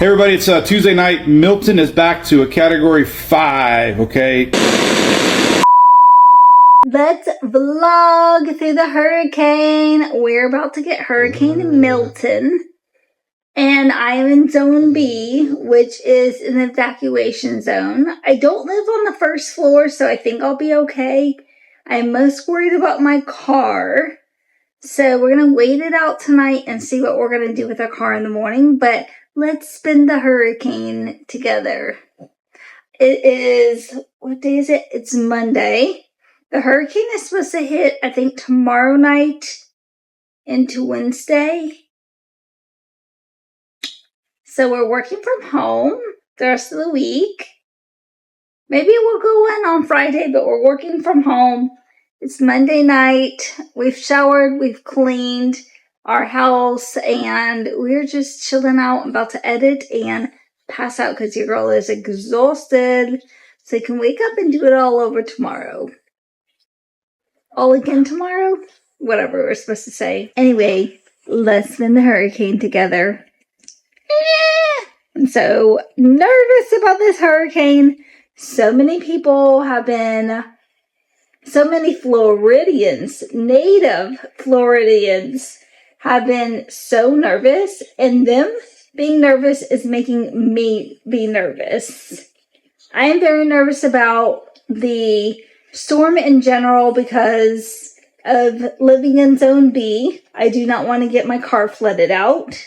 Hey everybody, it's Tuesday night. Milton is back to a category 5, okay? Let's vlog through the hurricane. We're about to get Hurricane Milton. And I am in Zone B, which is an evacuation zone. I don't live on the first floor, so I think I'll be okay. I'm most worried about my car. So we're going to wait it out tonight and see what we're going to do with our car in the morning. But let's spin the hurricane together. It is, what day is it? It's Monday. The hurricane is supposed to hit, I think, tomorrow night into Wednesday. So we're working from home the rest of the week. Maybe we'll go in on Friday, but we're working from home. It's Monday night. We've showered, we've cleaned our house, and we're just chilling out, about to edit and pass out because your girl is exhausted. So you can wake up and do it all over tomorrow. All again tomorrow? Whatever we're supposed to say. Anyway, let's spin the hurricane together. I'm so nervous about this hurricane. So many people have been, so many Floridians, native Floridians have been so nervous, and them being nervous is making me be nervous. I am very nervous about the storm in general because of living in Zone B. I do not want to get my car flooded out.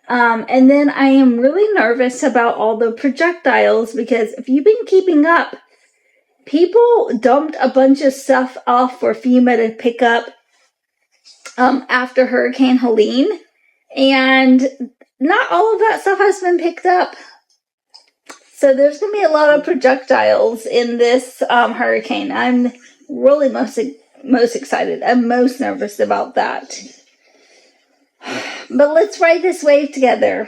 And then I am really nervous about all the projectiles because if you've been keeping up, people dumped a bunch of stuff off for FEMA to pick up after Hurricane Helene. And not all of that stuff has been picked up. So there's going to be a lot of projectiles in this hurricane. I'm really most excited. I'm most nervous about that. But let's ride this wave together.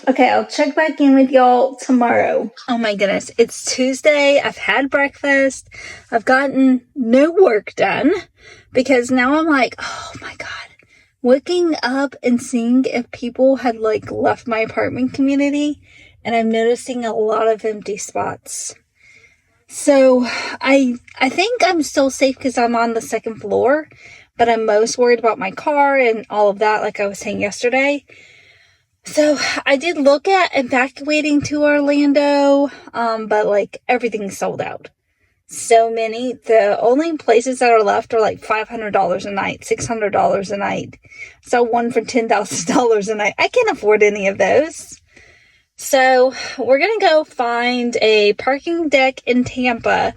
Okay, I'll check back in with y'all tomorrow. Oh my goodness, it's Tuesday. I've had breakfast. I've gotten no work done because now I'm like, oh my God. Waking up and seeing if people had left my apartment community, and I'm noticing a lot of empty spots. So I think I'm still safe because I'm on the second floor, but I'm most worried about my car and all of that, like I was saying yesterday. So I did look at evacuating to Orlando, but everything's sold out. So many. The only places that are left are $500 a night, $600 a night. So one for $10,000 a night. I can't afford any of those. So we're going to go find a parking deck in Tampa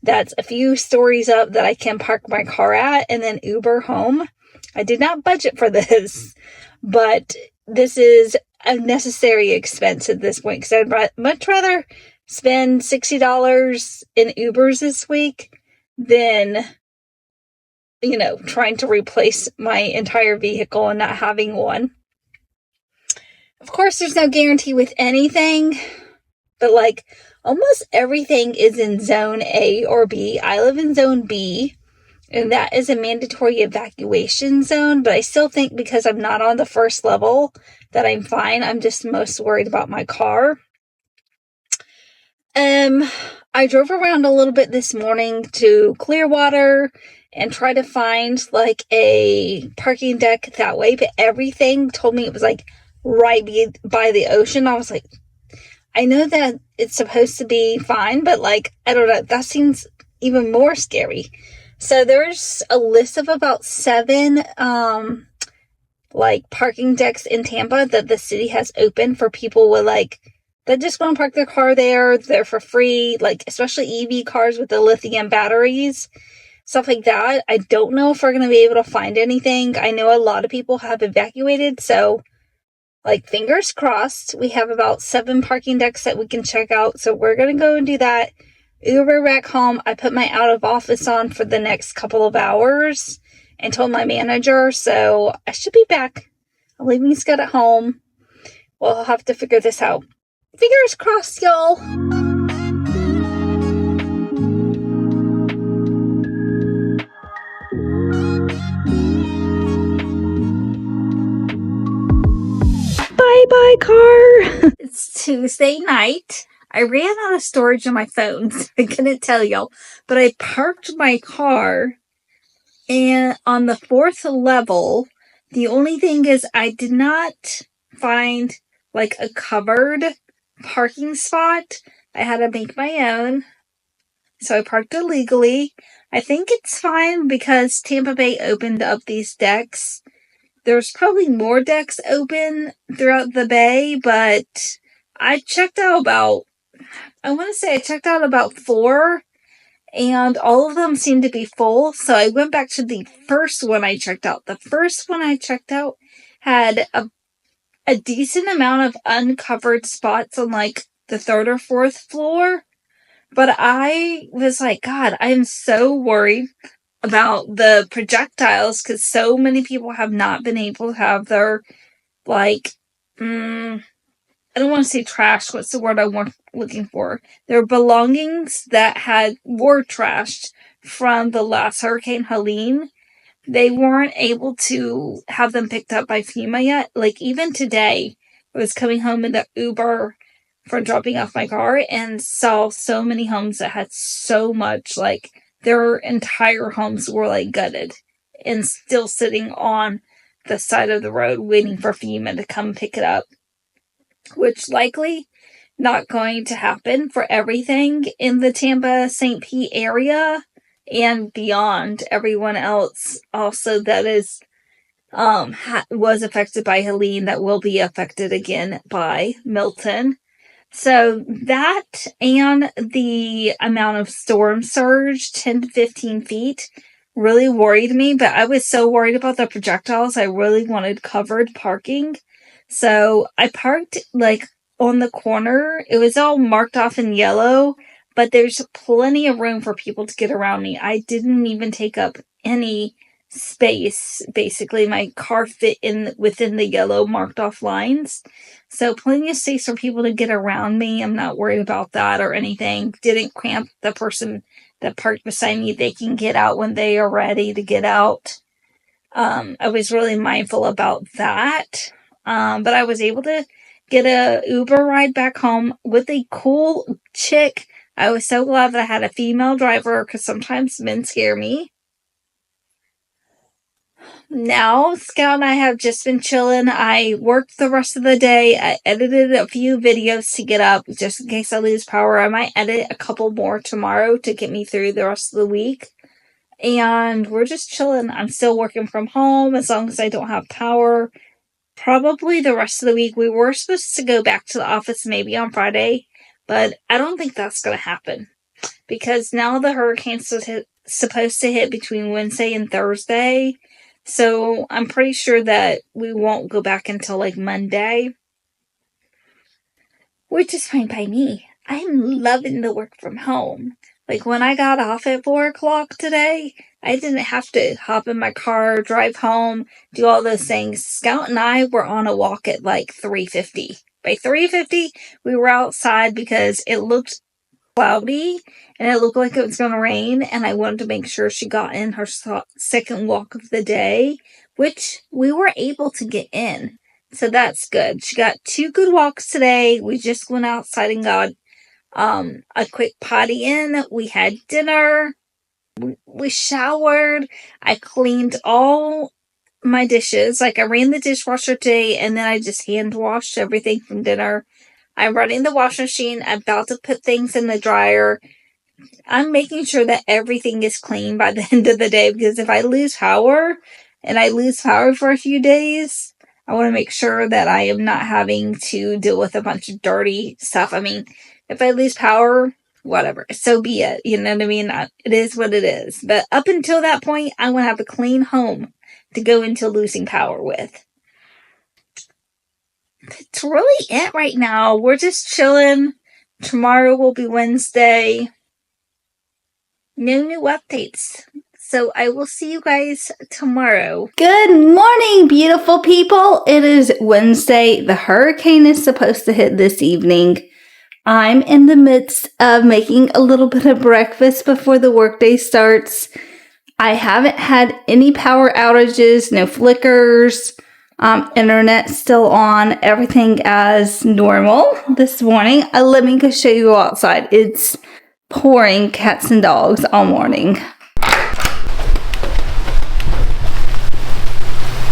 that's a few stories up that I can park my car at and then Uber home. I did not budget for this, but this is a necessary expense at this point because I'd much rather spend $60 in Ubers this week than, trying to replace my entire vehicle and not having one. Of course, there's no guarantee with anything, but almost everything is in Zone A or B. I live in Zone B, and that is a mandatory evacuation zone, but I still think because I'm not on the first level that I'm fine. I'm just most worried about my car. I drove around a little bit this morning to Clearwater and try to find a parking deck that way, but everything told me it was right by the ocean. I was like, I know that it's supposed to be fine, but I don't know, that seems even more scary. So there's a list of about 7 parking decks in Tampa that the city has open for people with that just want to park their car there. They're for free, especially EV cars with the lithium batteries, stuff like that. I don't know if we're going to be able to find anything. I know a lot of people have evacuated, so fingers crossed. We have about 7 parking decks that we can check out, so we're going to go and do that. Uber back home. I put my out of office on for the next couple of hours and told my manager, so I should be back. I'm leaving Scott at home. We'll have to figure this out. Fingers crossed, y'all. Bye-bye, car. It's Tuesday night. I ran out of storage on my phone, so I couldn't tell y'all. But I parked my car on the 4th level. The only thing is I did not find like a covered parking spot. I had to make my own. So I parked illegally. I think it's fine because Tampa Bay opened up these decks. There's probably more decks open throughout the bay, but I checked out about 4, and all of them seemed to be full, so I went back to the first one I checked out. The first one I checked out had a decent amount of uncovered spots on, like, the 3rd or 4th floor, but I was like, God, I'm so worried about the projectiles, because so many people have not been able to have their, like, I don't want to say trash. What's the word I'm looking for? Their belongings that were trashed from the last Hurricane Helene. They weren't able to have them picked up by FEMA yet. Like, even today, I was coming home in the Uber for dropping off my car and saw so many homes that had so much, like, their entire homes were, like, gutted and still sitting on the side of the road waiting for FEMA to come pick it up. Which likely not going to happen for everything in the Tampa St. Pete area and beyond. Everyone else also that is was affected by Helene that will be affected again by Milton. So that and the amount of storm surge, 10 to 15 feet, really worried me. But I was so worried about the projectiles, I really wanted covered parking. So I parked, like, on the corner. It was all marked off in yellow, but there's plenty of room for people to get around me. I didn't even take up any space. Basically, my car fit within the yellow marked off lines. So plenty of space for people to get around me. I'm not worried about that or anything. Didn't cramp the person that parked beside me. They can get out when they are ready to get out. I was really mindful about that. But I was able to get a Uber ride back home with a cool chick. I was so glad that I had a female driver, because sometimes men scare me. Now, Scout and I have just been chilling. I worked the rest of the day. I edited a few videos to get up just in case I lose power. I might edit a couple more tomorrow to get me through the rest of the week. And we're just chilling. I'm still working from home as long as I don't have power. Probably the rest of the week. We were supposed to go back to the office maybe on Friday, but I don't think that's going to happen. Because now the hurricane's supposed to hit between Wednesday and Thursday. So I'm pretty sure that we won't go back until, like, Monday. Which is fine by me. I'm loving the work from home. Like, when I got off at 4 o'clock today, I didn't have to hop in my car, drive home, do all those things. Scout and I were on a walk at, like, 3:50. By 3:50, we were outside because it looked cloudy and it looked like it was going to rain, and I wanted to make sure she got in her second walk of the day, which we were able to get in. So that's good. She got 2 good walks today. We just went outside and got a quick potty in. We had dinner. We showered. I cleaned all my dishes. Like, I ran the dishwasher today, and then I just hand washed everything from dinner. I'm running the washing machine. I'm about to put things in the dryer. I'm making sure that everything is clean by the end of the day, because if I lose power, and I lose power for a few days, I want to make sure that I am not having to deal with a bunch of dirty stuff. I mean, if I lose power, whatever, so be it. You know what I mean? It is what it is. But up until that point, I want to have a clean home to go into losing power with. It's really it right now. We're just chilling. Tomorrow will be Wednesday. No new updates. So I will see you guys tomorrow. Good morning, beautiful people. It is Wednesday. The hurricane is supposed to hit this evening. I'm in the midst of making a little bit of breakfast before the workday starts. I haven't had any power outages, no flickers. Internet still on, everything as normal this morning. Let me go show you outside. It's pouring cats and dogs all morning.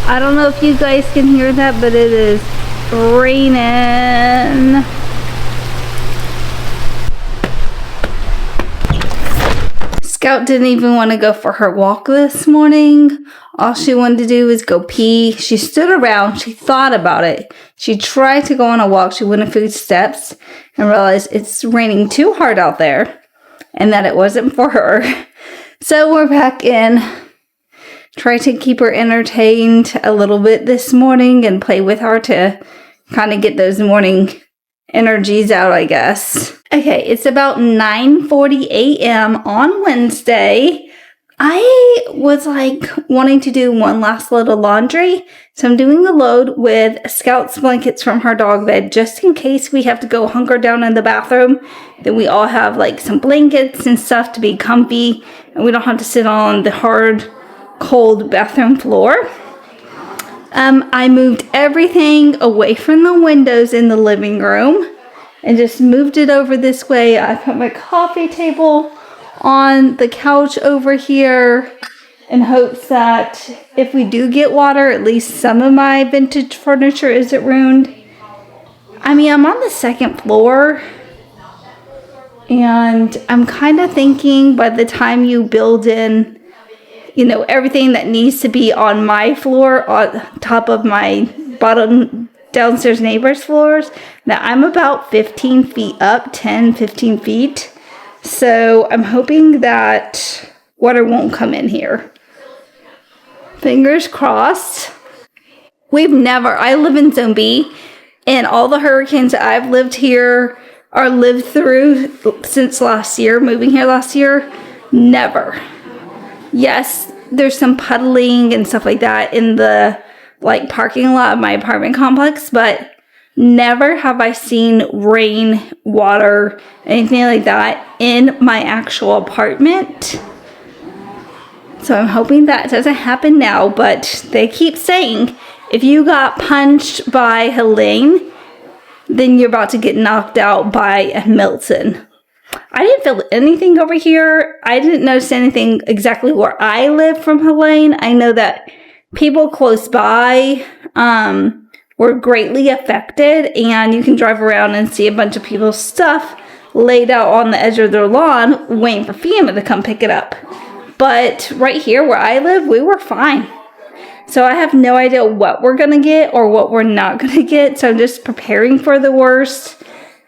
I don't know if you guys can hear that, but it is raining. Scout didn't even want to go for her walk this morning. All she wanted to do was go pee. She stood around. She thought about it. She tried to go on a walk. She went a few steps and realized it's raining too hard out there and that it wasn't for her. So we're back in. Try to keep her entertained a little bit this morning and play with her to kind of get those morning energies out, I guess. Okay, it's about 9:40 a.m. on Wednesday. I was like wanting to do one last load of laundry, so I'm doing the load with Scout's blankets from her dog bed just in case we have to go hunker down in the bathroom. Then we all have like some blankets and stuff to be comfy and we don't have to sit on the hard, cold bathroom floor. I moved everything away from the windows in the living room and just moved it over this way. I put my coffee table on the couch over here in hopes that if we do get water, at least some of my vintage furniture isn't ruined. I mean, I'm on the second floor and I'm kind of thinking by the time you build in, you know, everything that needs to be on my floor, on top of my bottom downstairs neighbor's floors, that I'm about 15 feet up, 10, 15 feet. So I'm hoping that water won't come in here. Fingers crossed. I live in Zone B, and all the hurricanes that I've lived here or lived through since last year, moving here last year, never. Yes, there's some puddling and stuff like that in the parking lot of my apartment complex, but never have I seen rain, water, anything like that in my actual apartment. So I'm hoping that doesn't happen now, but they keep saying if you got punched by Helene, then you're about to get knocked out by Milton. I didn't feel anything over here. I didn't notice anything exactly where I live from Helene. I know that people close by were greatly affected, and you can drive around and see a bunch of people's stuff laid out on the edge of their lawn waiting for FEMA to come pick it up. But right here where I live, we were fine. So I have no idea what we're going to get or what we're not going to get. So I'm just preparing for the worst.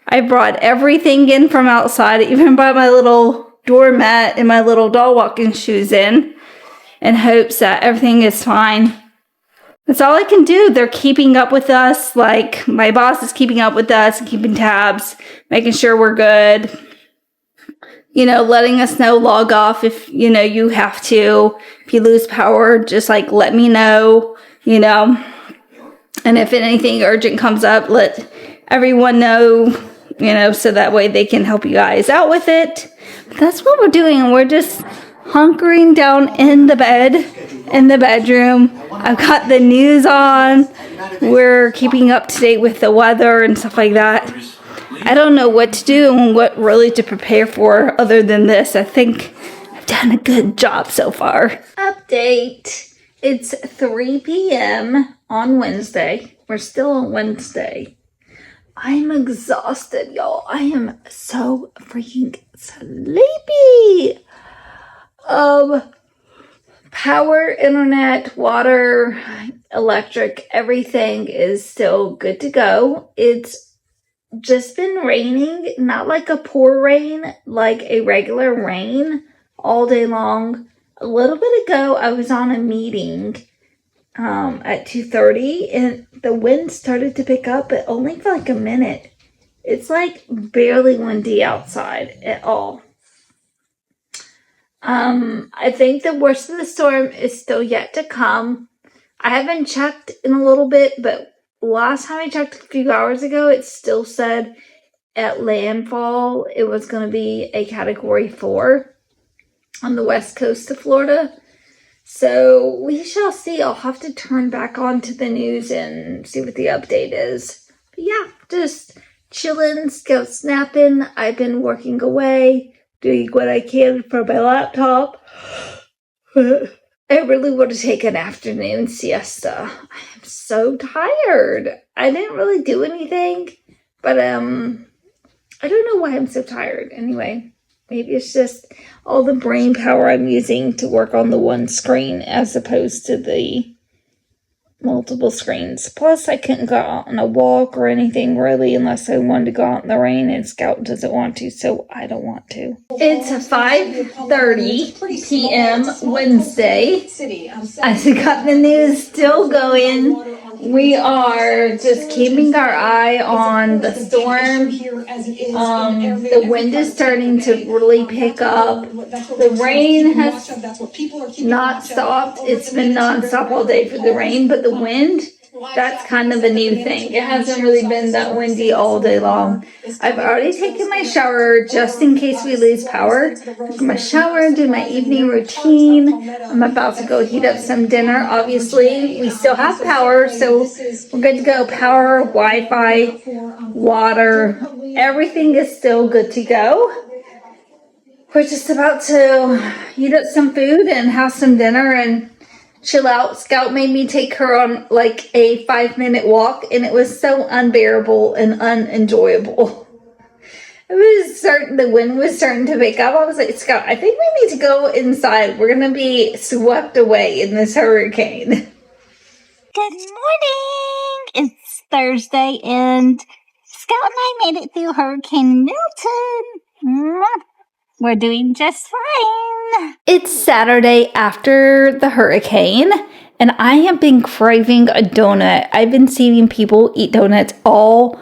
I brought everything in from outside, even brought my little doormat and my little dog walking shoes in hopes that everything is fine. That's all I can do. They're keeping up with us. Like, my boss is keeping up with us and keeping tabs, making sure we're good. You know, letting us know, log off if, you know, you have to. If you lose power, just let me know, you know. And if anything urgent comes up, let everyone know, you know, so that way they can help you guys out with it. But that's what we're doing. We're just hunkering down in the bed, in the bedroom. I've got the news on. We're keeping up to date with the weather and stuff like that. I don't know what to do and what really to prepare for other than this. I think I've done a good job so far. Update. It's 3 p.m. on Wednesday. We're still on Wednesday. I'm exhausted, y'all. I am so freaking sleepy. Power, internet, water, electric, everything is still good to go. It's just been raining, not like a pour rain, like a regular rain all day long. A little bit ago, I was on a meeting at 2:30 and the wind started to pick up, but only for like a minute. It's like barely windy outside at all. I think the worst of the storm is still yet to come. I haven't checked in a little bit, but last time I checked a few hours ago, it still said at landfall it was going to be a Category 4 on the west coast of Florida. So we shall see. I'll have to turn back on to the news and see what the update is. But yeah, just chilling, scout snapping. I've been working away, doing what I can for my laptop. I really want to take an afternoon siesta. I am so tired. I didn't really do anything, but I don't know why I'm so tired. Anyway, maybe it's just all the brain power I'm using to work on the one screen as opposed to the multiple screens. Plus, I couldn't go out on a walk or anything really unless I wanted to go out in the rain, and Scout doesn't want to, so I don't want to. It's 5:30 p.m. Wednesday. As we got the news still going, we are just keeping our eye on the storm. The wind is starting to really pick up. The rain has not stopped. It's been nonstop all day for the rain, but the wind, that's kind of a new thing. It hasn't really been that windy all day long. I've already taken my shower just in case we lose power. Took my shower, did my evening routine. I'm about to go heat up some dinner. Obviously, we still have power, so we're good to go. Power, Wi-Fi, water, everything is still good to go. We're just about to heat up some food and have some dinner and chill out. Scout made me take her on like a 5-minute walk, and it was so unbearable and unenjoyable. The wind was starting to pick up. I was like, Scout, I think we need to go inside. We're going to be swept away in this hurricane. Good morning! It's Thursday, and Scout and I made it through Hurricane Milton. We're doing just fine. It's Saturday after the hurricane, and I have been craving a donut. I've been seeing people eat donuts all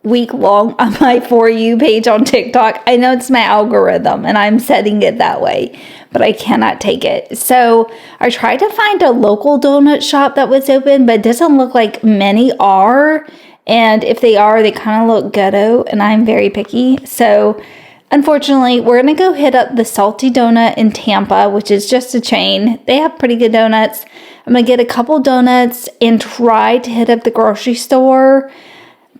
week long on my For You page on TikTok. I know it's my algorithm, and I'm setting it that way, but I cannot take it. So I tried to find a local donut shop that was open, but it doesn't look like many are. And if they are, they kind of look ghetto, and I'm very picky. So unfortunately, we're going to go hit up the Salty Donut in Tampa, which is just a chain. They have pretty good donuts. I'm going to get a couple donuts and try to hit up the grocery store.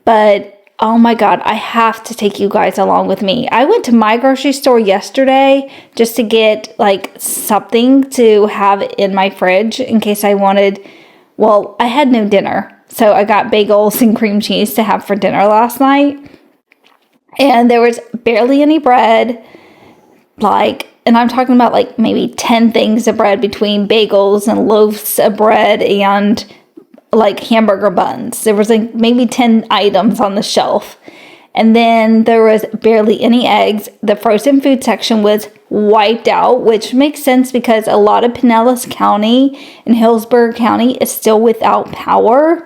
But, oh my God, I have to take you guys along with me. I went to my grocery store yesterday just to get, like, something to have in my fridge in case I wanted, well, I had no dinner. So I got bagels and cream cheese to have for dinner last night. And there was barely any bread, and I'm talking about like maybe 10 things of bread between bagels and loaves of bread and like hamburger buns. There was like maybe 10 items on the shelf. And then there was barely any eggs. The frozen food section was wiped out, which makes sense because a lot of Pinellas County and Hillsborough County is still without power.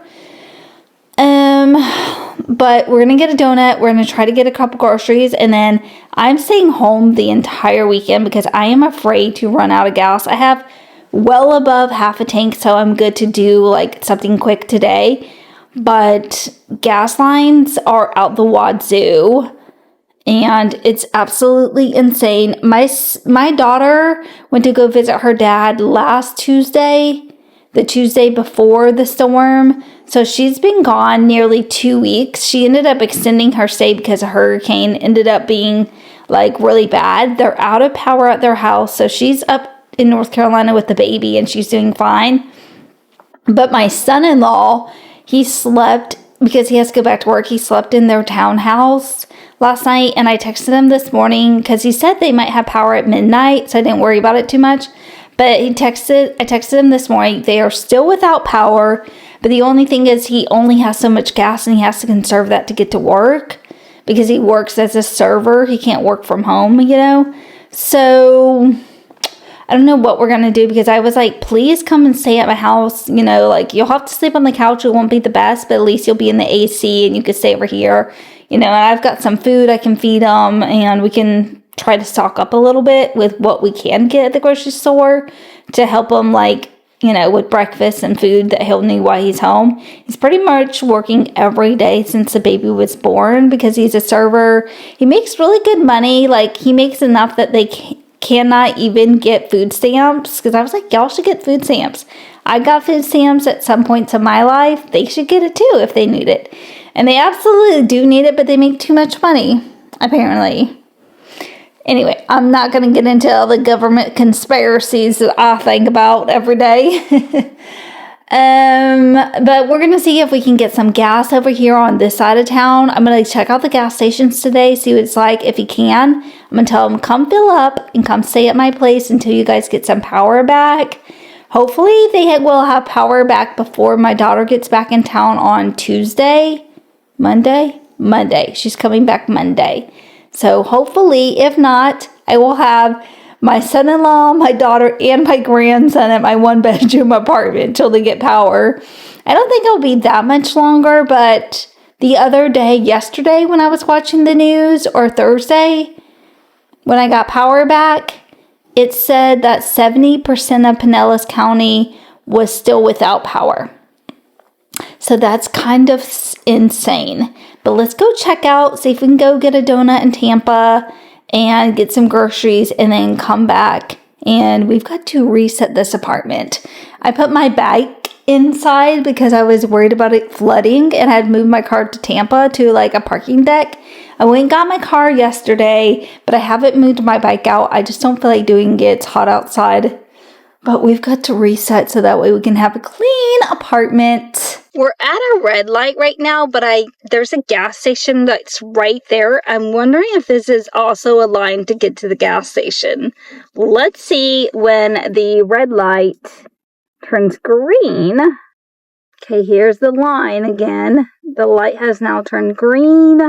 But we're going to get a donut. We're going to try to get a couple groceries. And then I'm staying home the entire weekend because I am afraid to run out of gas. I have well above half a tank, so I'm good to do like something quick today. But gas lines are out the wazoo. And it's absolutely insane. My daughter went to go visit her dad last Tuesday, the Tuesday before the storm. So she's been gone nearly 2 weeks. She ended up extending her stay because a hurricane ended up being like really bad. They're out of power at their house. So she's up in North Carolina with the baby and she's doing fine. But my son-in-law, he slept because he has to go back to work. He slept in their townhouse last night, and I texted him this morning because he said they might have power at midnight, so I didn't worry about it too much. But I texted him this morning. They are still without power, but the only thing is he only has so much gas and he has to conserve that to get to work because he works as a server. He can't work from home, So I don't know what we're going to do because I was like, please come and stay at my house. Like you'll have to sleep on the couch. It won't be the best, but at least you'll be in the AC and you can stay over here. And I've got some food I can feed them, and we can try to stock up a little bit with what we can get at the grocery store to help him, with breakfast and food that he'll need while he's home. He's pretty much working every day since the baby was born because he's a server. He makes really good money. Like, he makes enough that they cannot even get food stamps, because I was like, y'all should get food stamps. I got food stamps at some points in my life. They should get it too if they need it. And they absolutely do need it, but they make too much money, apparently. Anyway, I'm not going to get into all the government conspiracies that I think about every day. But we're going to see if we can get some gas over here on this side of town. I'm going to check out the gas stations today, see what it's like. If you can, I'm going to tell them, come fill up and come stay at my place until you guys get some power back. Hopefully they will have power back before my daughter gets back in town on Monday. She's coming back Monday. So hopefully, if not, I will have my son-in-law, my daughter, and my grandson at my one-bedroom apartment until they get power. I don't think it'll be that much longer, but the other day, yesterday, when I was watching the news, or Thursday, when I got power back, it said that 70% of Pinellas County was still without power. So that's kind of insane. But let's go check out, see if we can go get a donut in Tampa and get some groceries and then come back. And we've got to reset this apartment. I put my bike inside because I was worried about it flooding, and I had moved my car to Tampa to like a parking deck. I went and got my car yesterday, but I haven't moved my bike out. I just don't feel like doing it. It's hot outside. But we've got to reset so that way we can have a clean apartment. We're at a red light right now, but there's a gas station that's right there. I'm wondering if this is also a line to get to the gas station. Let's see when the red light turns green. Okay, here's the line again. The light has now turned green.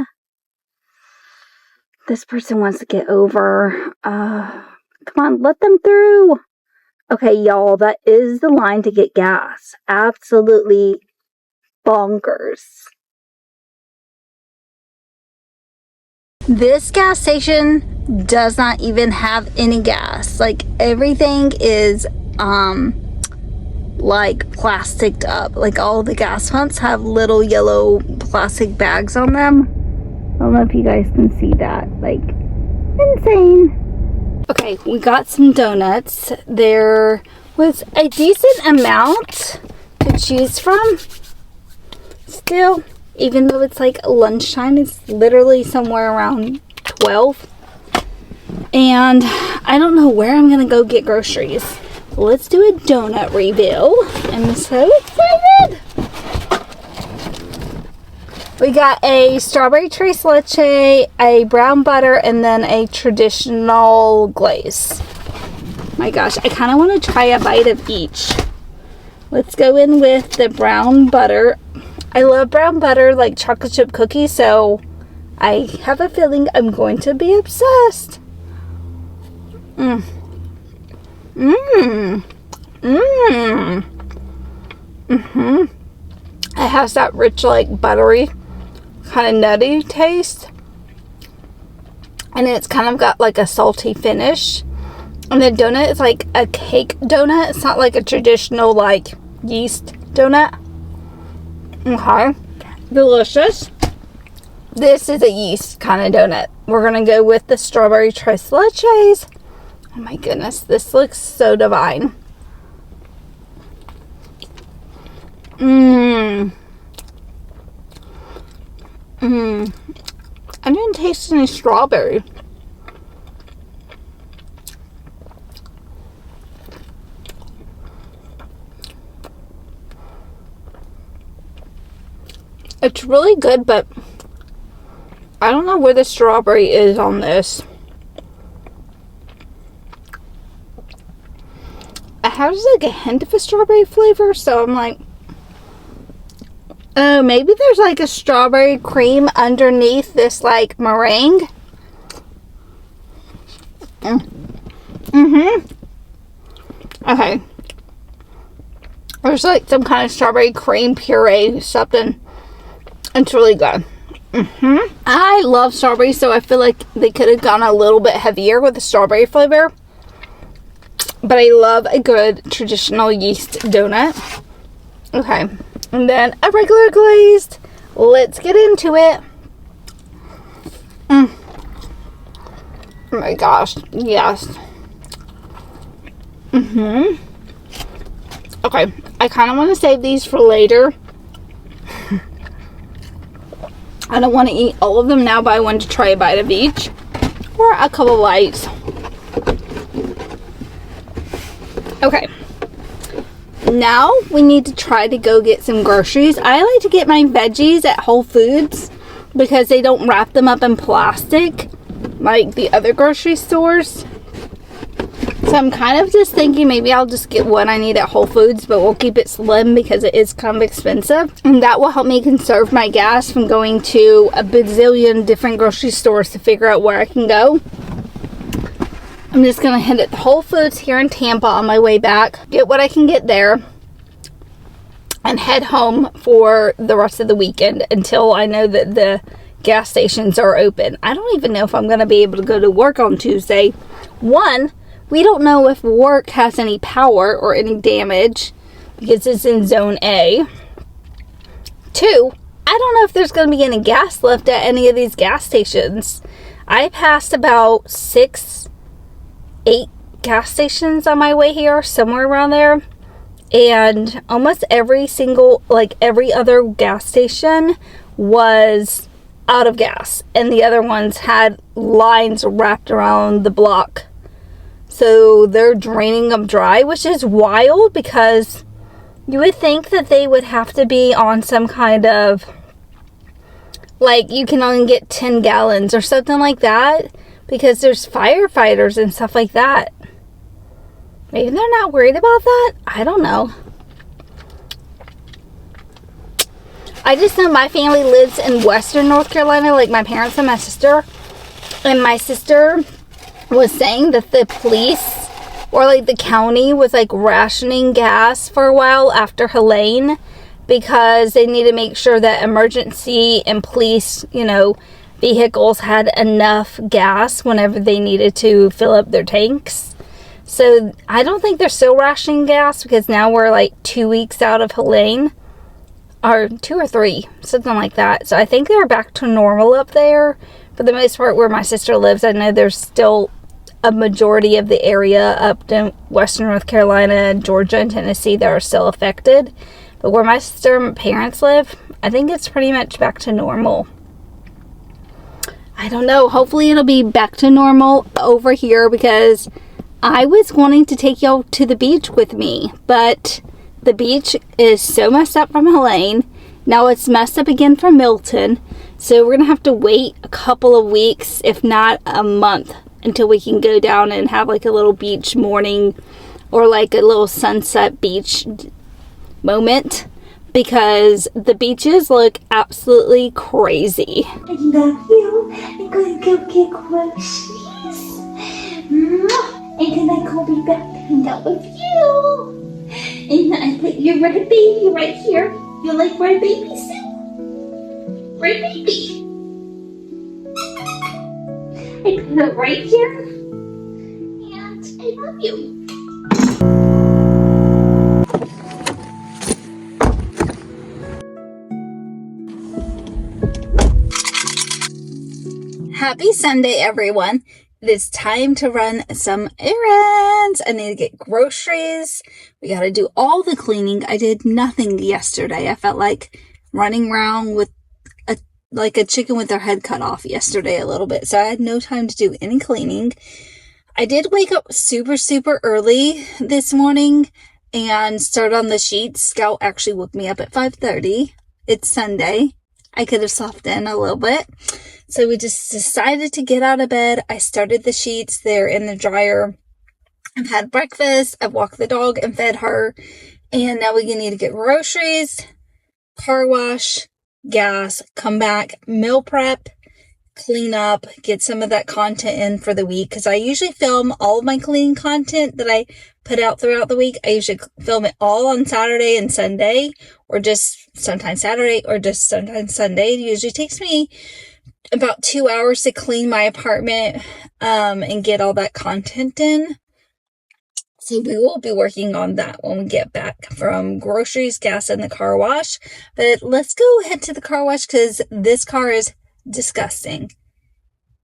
This person wants to get over. Come on, let them through. Okay, y'all, that is the line to get gas. Absolutely bonkers. This gas station does not even have any gas. Like, everything is, like, plasticed up. Like, all the gas pumps have little yellow plastic bags on them. I don't know if you guys can see that. Like, insane. Okay, we got some donuts. There was a decent amount to choose from. Still, even though it's like lunchtime, it's literally somewhere around 12. And I don't know where I'm going to go get groceries. Let's do a donut review. I'm so excited. We got a strawberry tres leche, a brown butter, and then a traditional glaze. My gosh, I kind of want to try a bite of each. Let's go in with the brown butter. I love brown butter, like chocolate chip cookies, so I have a feeling I'm going to be obsessed. It has that rich, like, buttery, kind of nutty taste. And it's kind of got, like, a salty finish. And the donut is, like, a cake donut. It's not, like, a traditional, like, yeast donut. Okay. Delicious. This is a yeast kind of donut. We're going to go with the strawberry tres leches. Oh, my goodness. This looks so divine. I didn't taste any strawberry. It's really good, but I don't know where the strawberry is on this. It has like a hint of a strawberry flavor, so I'm like, oh, maybe there's like a strawberry cream underneath this like meringue. Okay. There's like some kind of strawberry cream puree, something. It's really good. I love strawberry, so I feel like they could have gone a little bit heavier with the strawberry flavor. But I love a good traditional yeast donut. Okay. And then a regular glazed. Let's get into it. Oh my gosh. Yes. Okay, I kind of want to save these for later. I don't want to eat all of them now, but I wanted to try a bite of each. Or a couple bites. Okay. Now we need to try to go get some groceries. I like to get my veggies at Whole Foods because they don't wrap them up in plastic like the other grocery stores. So I'm kind of just thinking maybe I'll just get what I need at Whole Foods, but we'll keep it slim because it is kind of expensive. And that will help me conserve my gas from going to a bazillion different grocery stores to figure out where I can go. I'm just going to hit at the Whole Foods here in Tampa on my way back, get what I can get there, and head home for the rest of the weekend until I know that the gas stations are open. I don't even know if I'm going to be able to go to work on Tuesday. One, we don't know if work has any power or any damage because it's in Zone A. Two, I don't know if there's going to be any gas left at any of these gas stations. I passed about 8 gas stations on my way here, somewhere around there. And almost every other gas station was out of gas. And the other ones had lines wrapped around the block. So they're draining them dry, which is wild because you would think that they would have to be on some kind of, like, you can only get 10 gallons or something like that because there's firefighters and stuff like that. Maybe they're not worried about that. I don't know. I just know my family lives in Western North Carolina, like my parents and my sister. And my sister was saying that the police or like the county was like rationing gas for a while after Helene because they need to make sure that emergency and police, vehicles had enough gas whenever they needed to fill up their tanks. So I don't think they're still rationing gas because now we're like 2 weeks out of Helene, or 2 or 3, something like that. So I think they're back to normal up there. For the most part, where my sister lives, I know there's still a majority of the area up to Western North Carolina, Georgia, and Tennessee that are still affected. But where my sister and parents live, I think it's pretty much back to normal. I don't know. Hopefully it'll be back to normal over here because I was wanting to take y'all to the beach with me. But the beach is so messed up from Helene. Now it's messed up again from Milton. So we're going to have to wait a couple of weeks, if not a month, until we can go down and have like a little beach morning or like a little sunset beach moment because the beaches look absolutely crazy. I love you. I'm going to go get groceries. And then I'm going to be back to hang out with you. And I put your red baby right here. You like red baby soup? Red baby. I put it right here. And I love you. Happy Sunday, everyone. It is time to run some errands. I need to get groceries. We got to do all the cleaning. I did nothing yesterday. I felt like running around with like a chicken with their head cut off yesterday a little bit. So I had no time to do any cleaning. I did wake up super, super early this morning and start on the sheets. Scout actually woke me up at 5:30. It's Sunday. I could have slept in a little bit. So we just decided to get out of bed. I started the sheets. They're in the dryer. I've had breakfast. I've walked the dog and fed her. And now we need to get groceries, car wash, gas, come back, meal prep, clean up, get some of that content in for the week. Because I usually film all of my cleaning content that I put out throughout the week. I usually film it all on Saturday and Sunday, or just sometimes Saturday, or just sometimes Sunday. It usually takes me about 2 hours to clean my apartment and get all that content in. So we will be working on that when we get back from groceries, gas, and the car wash. But let's go head to the car wash because this car is disgusting.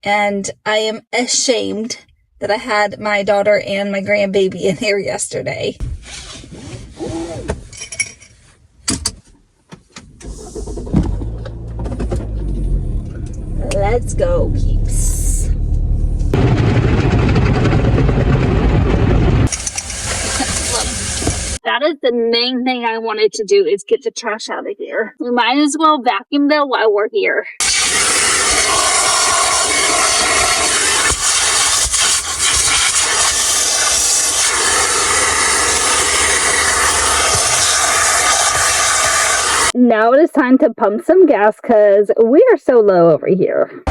And I am ashamed that I had my daughter and my grandbaby in here yesterday. Let's go, peeps. That is the main thing I wanted to do, is get the trash out of here. We might as well vacuum though while we're here. Now it is time to pump some gas because we are so low over here.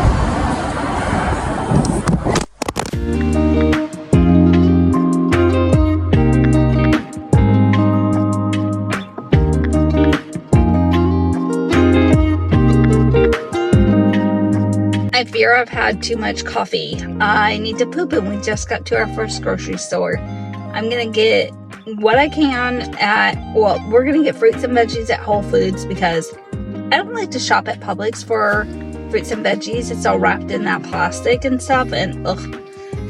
I fear I've had too much coffee. I need to poop, and we just got to our first grocery store. I'm gonna get what I can we're gonna get fruits and veggies at Whole Foods because I don't like to shop at Publix for fruits and veggies. It's all wrapped in that plastic and stuff, and ugh.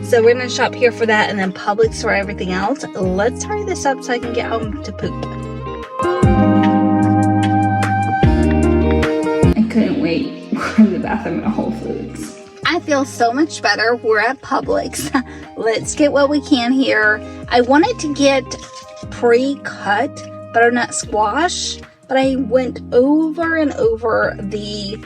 So we're gonna shop here for that, and then Publix for everything else. Let's hurry this up so I can get home to poop. I couldn't wait. We're in the bathroom at Whole Foods. I feel so much better. We're at Publix. Let's get what we can here. I wanted to get pre-cut butternut squash, but I went over and over the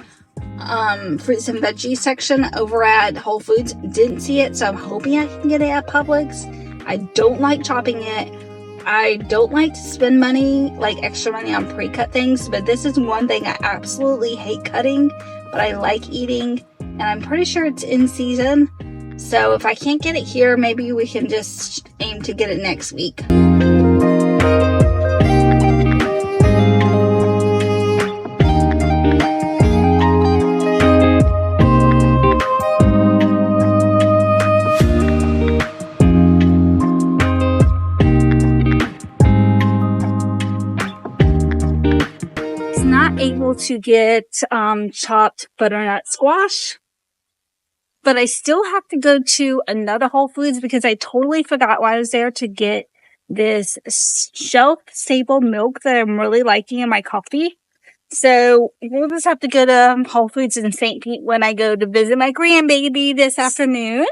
fruits and veggies section over at Whole Foods. Didn't see it, so I'm hoping I can get it at Publix. I don't like chopping it. I don't like to spend money, like extra money on pre-cut things, but this is one thing I absolutely hate cutting, but I like eating, and I'm pretty sure it's in season. So if I can't get it here, maybe we can just aim to get it next week. Able to get chopped butternut squash, but I still have to go to another Whole Foods because I totally forgot why I was there to get this shelf stable milk that I'm really liking in my coffee. So we'll just have to go to Whole Foods in St. Pete when I go to visit my grandbaby this afternoon.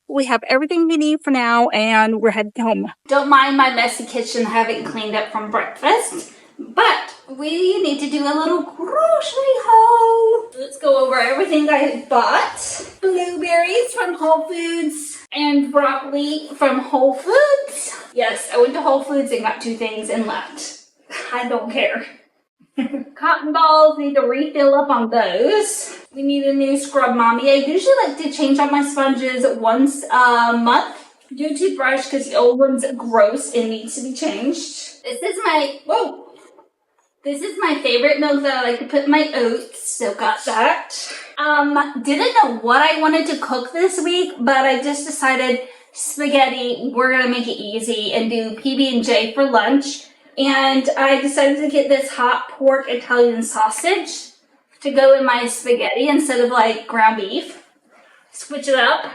We have everything we need for now, and we're heading home. Don't mind my messy kitchen. I haven't cleaned up from breakfast. But we need to do a little grocery haul. Let's go over everything I bought. Blueberries from Whole Foods and broccoli from Whole Foods. Yes, I went to Whole Foods and got 2 things and left. I don't care. Cotton balls, need to refill up on those. We need a new scrub mommy. I usually like to change out my sponges once a month. New toothbrush because the old one's gross and needs to be changed. This is my favorite milk that I like to put in my oats, so got that. Didn't know what I wanted to cook this week, but I just decided spaghetti, we're gonna make it easy and do PB&J for lunch. And I decided to get this hot pork Italian sausage to go in my spaghetti instead of like ground beef. Switch it up.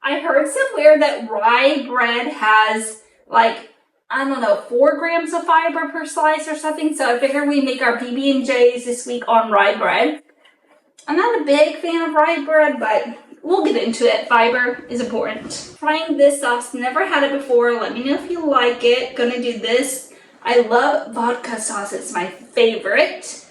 I heard somewhere that rye bread has like, I don't know, 4 grams of fiber per slice or something. So I figured we make our PB&Js this week on rye bread. I'm not a big fan of rye bread, but we'll get into it. Fiber is important. Trying this sauce. Never had it before. Let me know if you like it. Gonna do this. I love vodka sauce. It's my favorite.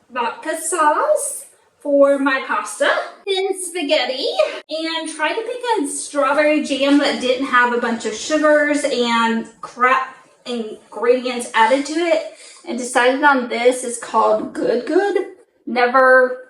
Vodka sauce for my pasta. Then spaghetti. And try to pick a strawberry jam that didn't have a bunch of sugars and crap ingredients added to it. And decided on this. It's called Good Good. Never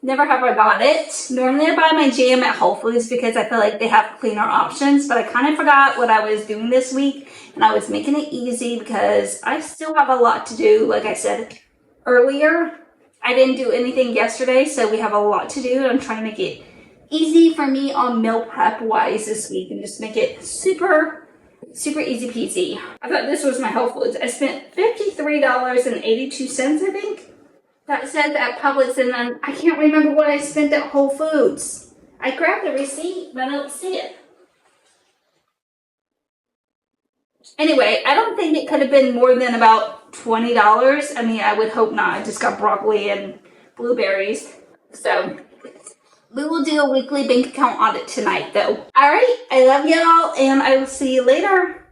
have I bought it. Normally I buy my jam at Whole Foods because I feel like they have cleaner options, but I kind of forgot what I was doing this week, and I was making it easy because I still have a lot to do. Like I said earlier, I didn't do anything yesterday, so we have a lot to do, and I'm trying to make it easy for me on meal prep wise this week and just make it super easy peasy. I thought this was my Whole Foods. I spent $53.82, I think. That said at Publix, and then I can't remember what I spent at Whole Foods. I grabbed the receipt, but I don't see it. Anyway, I don't think it could have been more than about $20. I mean, I would hope not. I just got broccoli and blueberries. So we will do a weekly bank account audit tonight, though. All right, I love y'all, and I will see you later.